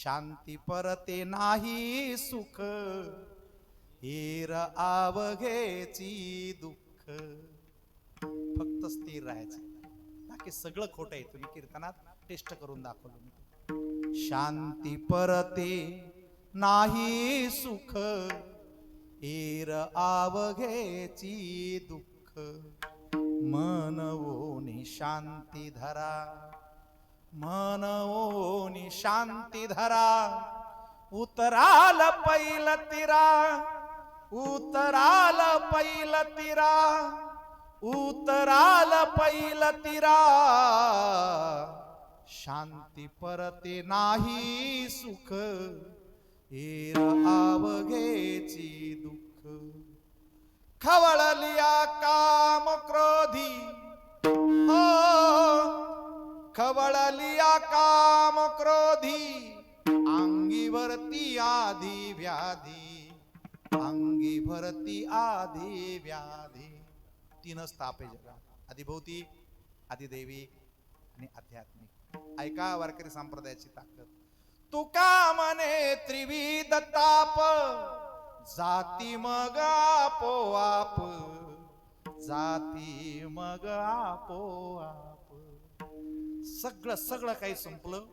शांती परते नाही सुख, हेर आवघेची दुःख. फक्त स्थिर राहायचं, बाकी सगळं खोटं आहे. तुम्ही कीर्तनात टेस्ट करून दाखवलं मी. शांती परते नाही सुख, हेर आवघेची दुःख. मनवोनी शांती धरा, मनवोनी शांती धरा. उतराल पैल तिरा, उतराल पैल तिरा, उतराल पैल तिरा. शांती परते नाही सुख, हेर आवघेची दुःख. खवळलिया काम क्रोधी, खवळलिया काम क्रोधी. अंगी भरती आधी व्याधी, अंगी भरती आधी व्याधी. तीनच ताप आहे जगात, आदिभौती, आदिदैविक आणि आध्यात्मिक. ऐका वारकरी संप्रदायाची ताकद. तुका म्हणे त्रिविध ताप, जाती मग आपोआप, जाती मग आपोआप. सगळं काही संपलं